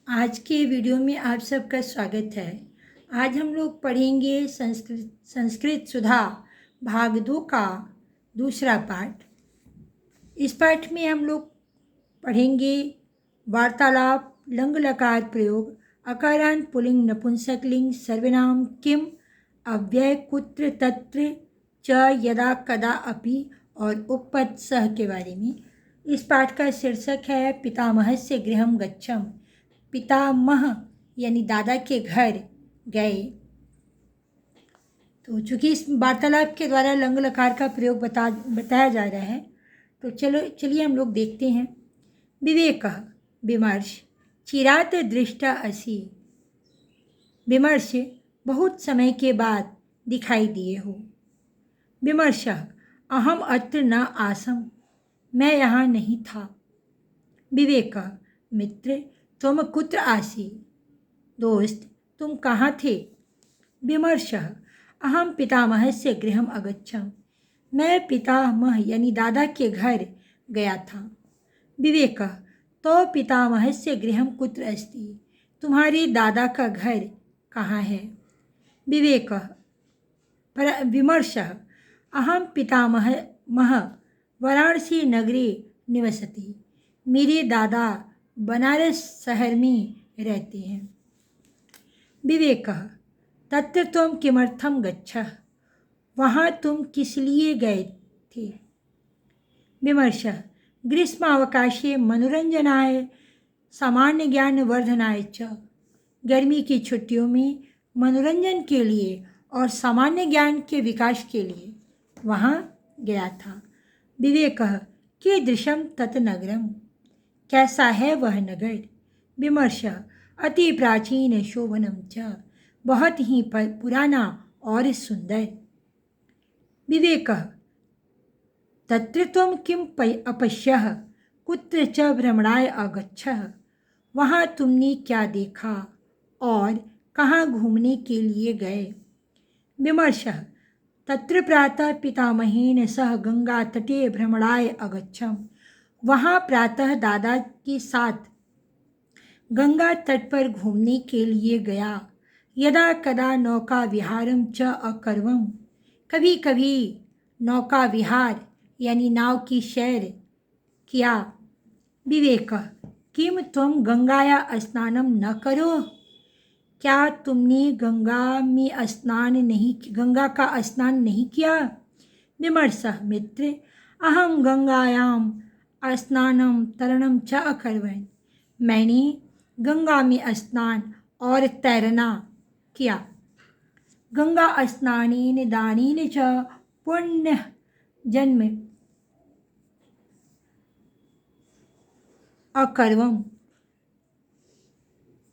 आज के वीडियो में आप सबका स्वागत है। आज हम लोग पढ़ेंगे संस्कृत सुधा भाग 2 का दूसरा पाठ। इस पाठ में हम लोग पढ़ेंगे वार्तालाप, लंग लकार प्रयोग, अकारांत पुल्लिंग नपुंसकलिंग सर्वनाम किम, अव्यय कुत्र तत्र च यदा कदा अपि और उपपद सह के बारे में। इस पाठ का शीर्षक है पितामहस्य गृहं गच्छम। पितामह यानी दादा के घर गए। तो चूँकि इस वार्तालाप के द्वारा लंग लकार का प्रयोग बताया जा रहा है, तो चलिए हम लोग देखते हैं। विवेकः विमर्श, चिरात दृष्टा असि। विमर्श, बहुत समय के बाद दिखाई दिए हो। विमर्शः, अहम अत्र न आसम, मैं यहाँ नहीं था। विवेकः, मित्र तुम कुत्र आसी, दोस्त तुम कहाँ थे। विमर्शः, अहम पितामहस्य गृहम् अगच्छम, मैं पितामह यानी दादा के घर गया था। विवेकः, तो पितामहस्य गृहं कुत्र अस्ति, तुम्हारे दादा का घर कहाँ है। विवेकः विमर्शः, अहम पितामह वाराणसी नगरे निवसति, मेरे दादा बनारस शहर में रहते हैं। विवेकः, तत्र त्वं किमर्थं गच्छः, वहाँ तुम किस लिए गए थे। विमर्शः, ग्रीष्मावकाशे मनोरंजनाय सामान्य ज्ञान वर्धनाय च, गर्मी की छुट्टियों में मनोरंजन के लिए और सामान्य ज्ञान के विकास के लिए वहाँ गया था। विवेकः, कीदृशं तत् नगरम्, कैसा है वह नगर। विमर्शः, अति प्राचीन शोभनम च, बहुत ही पुराना और सुंदर। विवेकः, तत्र त्वं किम अपश्यः, कुत्र च भ्रमणाय अगच्छः, वहाँ तुमने क्या देखा और कहाँ घूमने के लिए गए। विमर्शः, तत्र प्रातः पितामहेन सह गंगा तटे भ्रमणाय अगच्छम, वहाँ प्रातः दादा के साथ गंगा तट पर घूमने के लिए गया। यदा कदा नौका विहारम च अकर्वम, कभी कभी नौका विहार यानी नाव की सैर किया। विवेकः, किम त्वं गंगाया स्नानं न करो, क्या तुमने गंगा का स्नान नहीं किया। विमर्शः, मित्र अहम गंगायाम स्नानम तरणम च अकरवन्, मैंने गंगा में स्नान और तैरना किया। गंगा स्नानेन दानेन च पुण्य जन्म अकर्वम,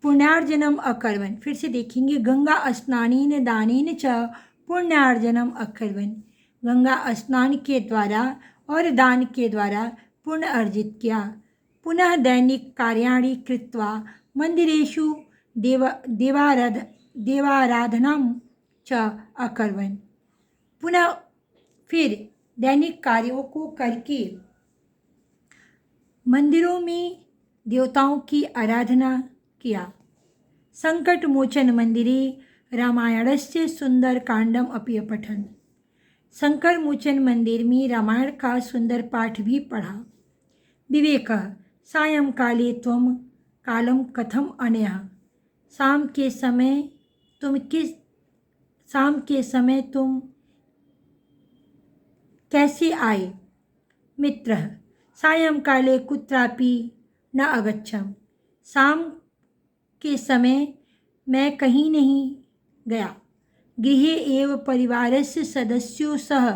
पुण्यार्जनम अकर्वन्। फिर से देखेंगे, गंगा स्नानेन दानेन च पुण्यार्जनम अकर्वन्, गंगा स्नान के द्वारा और दान के द्वारा पुण्य अर्जित किया। पुनः दैनिक कार्याणि कृत्वा मंदिरेषु देवाराधनां च अकर्वन्, पुनः फिर दैनिक कार्यों को करके मंदिरों में देवताओं की आराधना किया। संकट मोचन मंदिरे रामायणस्य सुंदर कांडम अपि अपठन्, संकट मोचन मंदिर में रामायण का सुंदर पाठ भी पढ़ा। विवेकः, सायंकाले त्वं कालं कथम अनयः, शाम के समय तुम कैसे आए। मित्रः, सायंकाले कुत्रापि न अगच्छम, शाम के समय मैं कहीं नहीं गया। गृहे एव परिवारस्य सदस्यों सह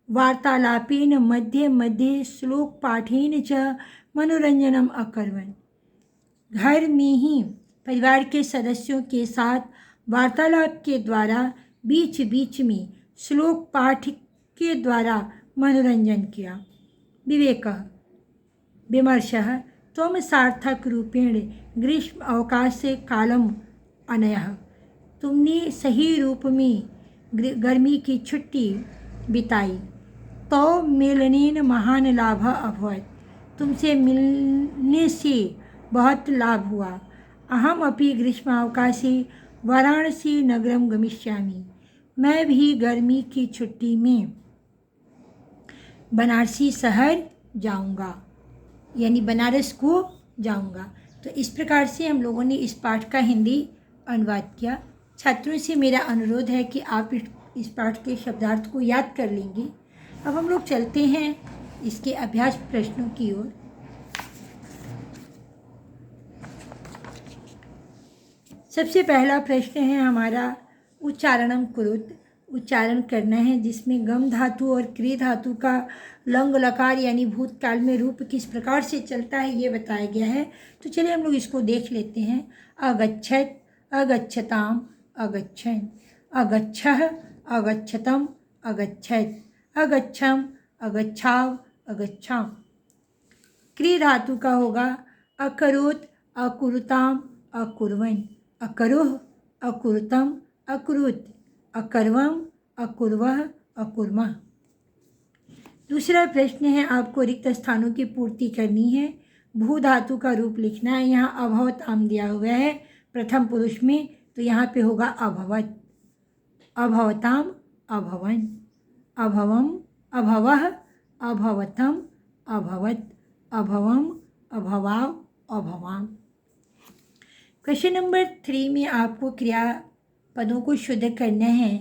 वार्तालापेन मध्ये मध्ये श्लोक पाठेन च मनोरंजनम अकर्वन्, घर में ही परिवार के सदस्यों के साथ वार्तालाप के द्वारा बीच बीच में श्लोक पाठ के द्वारा मनोरंजन किया। विवेकः विमर्शः, त्वं सार्थक रूपेण ग्रीष्म अवकाश कालम अनयः, तुमने सही रूप में गर्मी की छुट्टी बिताई। तो मेलनेन महान लाभ अभवत्, तुमसे मिलने से बहुत लाभ हुआ। अहम अपि ग्रीष्मावकाशे वाराणसी नगरम गमिष्यामि। मैं भी गर्मी की छुट्टी में बनारसी शहर जाऊंगा, यानी बनारस को जाऊंगा। तो इस प्रकार से हम लोगों ने इस पाठ का हिंदी अनुवाद किया। छात्रों से मेरा अनुरोध है कि आप इस पाठ के शब्दार्थ को याद कर लेंगे। अब हम लोग चलते हैं इसके अभ्यास प्रश्नों की ओर। सबसे पहला प्रश्न है हमारा उच्चारणम कुरुत, उच्चारण करना है, जिसमें गम धातु और क्री धातु का लंग लकार यानी भूतकाल में रूप किस प्रकार से चलता है ये बताया गया है। तो चलिए हम लोग इसको देख लेते हैं। अगच्छत, अगच्छताम, अगच्छन्, अगच्छः, अगच्छतम, अगच्छत्, अगच्छम, अगच्छाव, अगच्छाम। क्री धातु का होगा अकरोत्, अकुरुताम, अकुर्वन्, अकरोह, अकुरुतम, अकुरुत, अकर्वम, अकुर्वः, अकुर्मः। दूसरा प्रश्न है, आपको रिक्त स्थानों की पूर्ति करनी है। भू धातु का रूप लिखना है। यहाँ अभवताम दिया हुआ है प्रथम पुरुष में, तो यहाँ पे होगा अभवत, अभवताम, अभवन, अभवम, अभवः, अभवतम, अभवत, अभवम, अभवाव, अभवाम। क्वेश्चन नंबर 3 में आपको क्रियापदों को शुद्ध करना है।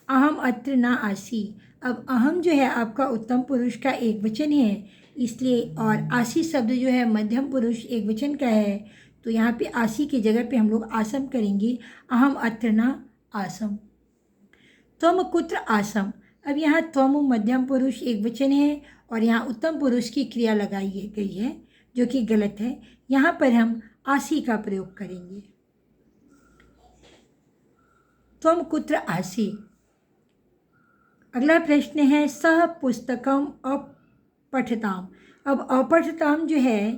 अहम अत्र न आसी। अब अहम जो है आपका उत्तम पुरुष का एक वचन है, इसलिए, और आसी शब्द जो है मध्यम पुरुष एक वचन का है, तो यहाँ पे आसी की जगह पे हम लोग आसम करेंगे। अहम अत्र न आसम। त्वम कुत्र आसम। अब यहाँ त्वम मध्यम पुरुष एक वचन है और यहाँ उत्तम पुरुष की क्रिया लगाई गई है, जो कि गलत है। यहाँ पर हम आसी का प्रयोग करेंगे। त्वम कुत्र आसी। अगला प्रश्न है सह पुस्तकम अपठताम। अब अपठताम जो है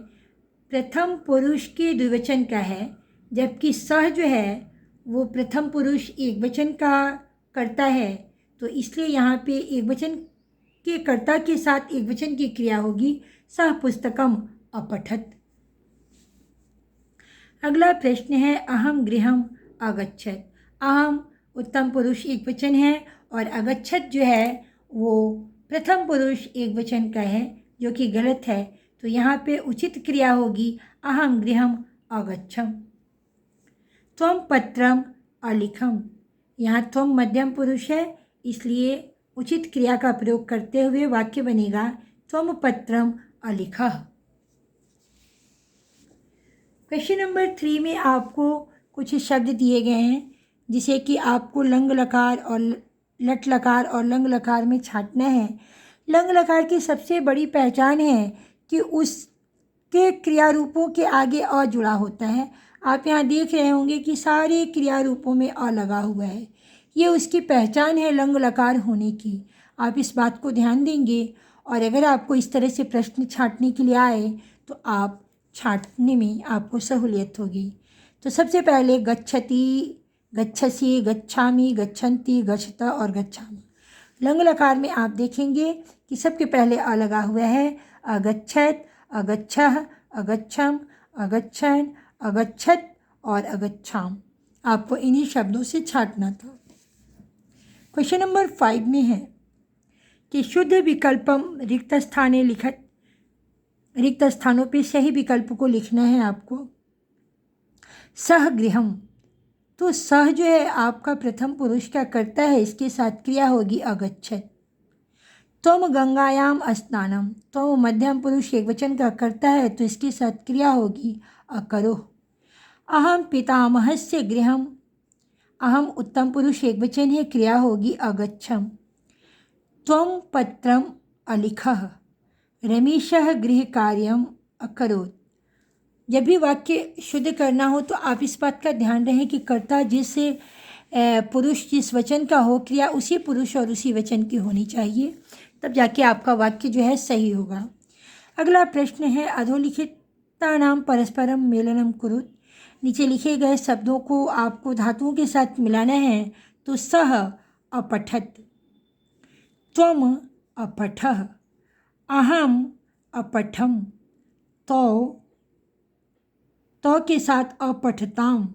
प्रथम पुरुष के द्विवचन का है, जबकि सह जो है वो प्रथम पुरुष एक वचन का करता है, तो इसलिए यहाँ पे एक वचन के कर्ता के साथ एक वचन की क्रिया होगी, सह पुस्तकम अपठत। अगला प्रश्न है अहम गृहम अगच्छत। अहम उत्तम पुरुष एक वचन है और अगच्छत जो है वो प्रथम पुरुष एक वचन का है, जो कि गलत है। तो यहाँ पे उचित क्रिया होगी अहम गृहम अगच्छम। त्वम पत्रम अलिखम। यहाँ त्वम मध्यम पुरुष है, इसलिए उचित क्रिया का प्रयोग करते हुए वाक्य बनेगा त्वम पत्रम अलिखः। क्वेश्चन नंबर 3 में आपको कुछ शब्द दिए गए हैं, जिसे कि आपको लंग लकार और लट लकार और लंग लकार में छांटना है। लंग लकार की सबसे बड़ी पहचान है कि उसके क्रिया रूपों के आगे अ जुड़ा होता है। आप यहाँ देख रहे होंगे कि सारे क्रिया रूपों में अ लगा हुआ है। ये उसकी पहचान है लंग लकार होने की। आप इस बात को ध्यान देंगे, और अगर आपको इस तरह से प्रश्न छांटने के लिए आए तो आप छांटने में आपको सहूलियत होगी। तो सबसे पहले गच्छति, गच्छसि, गच्छामि, गच्छन्ति, गच्छत और गच्छामि। लंग लकार में आप देखेंगे कि सबके पहले अ लगा हुआ है। अगच्छत, अगच्छः, अगच्छम, अगच्छन्, अगच्छत और अगच्छाम। आपको इन्हीं शब्दों से छांटना था। क्वेश्चन नंबर 5 में है कि शुद्ध विकल्पम रिक्त स्थाने लिखत। रिक्त स्थानों पे सही विकल्प को लिखना है आपको। सह गृहम। तो सह जो है आपका प्रथम पुरुष का कर्ता है, इसके साथ क्रिया होगी अगच्छत। त्वम गंगायाम स्नानम। त्वम मध्यम पुरुष एक वचन का कर्ता है, तो इसके साथ क्रिया होगी अकरोह। अहम पितामहस्य गृहम। अहम उत्तम पुरुष एक वचन है, क्रिया होगी अगच्छम। त्वम पत्रम अलिखः। रमेशः गृह कार्यम अकरोत्। जब भी वाक्य शुद्ध करना हो तो आप इस बात का ध्यान रखें कि कर्ता जिस पुरुष जिस वचन का हो, क्रिया उसी पुरुष और उसी वचन की होनी चाहिए, तब जाके आपका वाक्य जो है सही होगा। अगला प्रश्न है अधोलिखितानां परस्परम मेलनम कुरुत। नीचे लिखे गए शब्दों को आपको धातुओं के साथ मिलाना है। तो सह अपठत, त्वम अपठः, अहम अपठम, तौ तो के साथ अपठताम,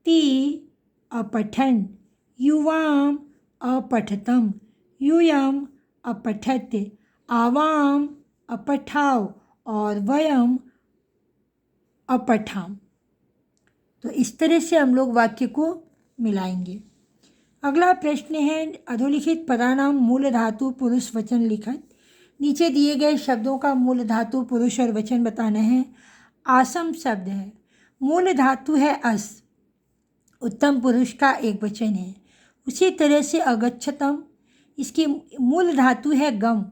ती अपठन, युवाम अपठतम, यूयम अपठत, आवाम अपठाव और वयम अपठाम। तो इस तरह से हम लोग वाक्य को मिलाएंगे। अगला प्रश्न है अधोलिखित पदानाम मूल धातु पुरुष वचन लिखत। नीचे दिए गए शब्दों का मूल धातु पुरुष और वचन बताना है। आसम शब्द है, मूल धातु है अस, उत्तम पुरुष का एक वचन है। उसी तरह से अगच्छतम, इसकी मूल धातु है गम,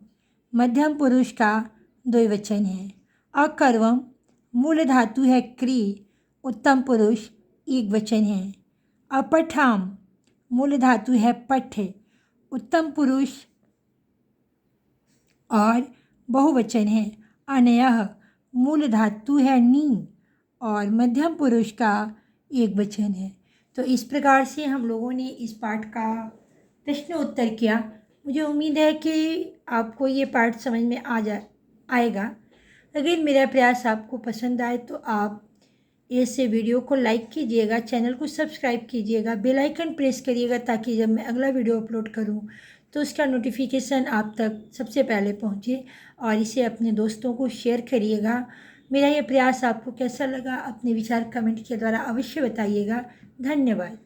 मध्यम पुरुष का द्विवचन है। अकर्वम, मूल धातु है क्री, उत्तम पुरुष एक वचन है। अपठाम, मूल धातु है पठ, उत्तम पुरुष और बहुवचन है। अनयः, मूल धातु है नी और मध्यम पुरुष का एक वचन है। तो इस प्रकार से हम लोगों ने इस पाठ का प्रश्न उत्तर किया। मुझे उम्मीद है कि आपको ये पाठ समझ में आएगा। अगर मेरा प्रयास आपको पसंद आए तो आप इस वीडियो को लाइक कीजिएगा, चैनल को सब्सक्राइब कीजिएगा, बेल आइकन प्रेस करिएगा ताकि जब मैं अगला वीडियो अपलोड करूं तो उसका नोटिफिकेशन आप तक सबसे पहले पहुंचे। और इसे अपने दोस्तों को शेयर करिएगा। मेरा ये प्रयास आपको कैसा लगा अपने विचार कमेंट के द्वारा अवश्य बताइएगा। धन्यवाद।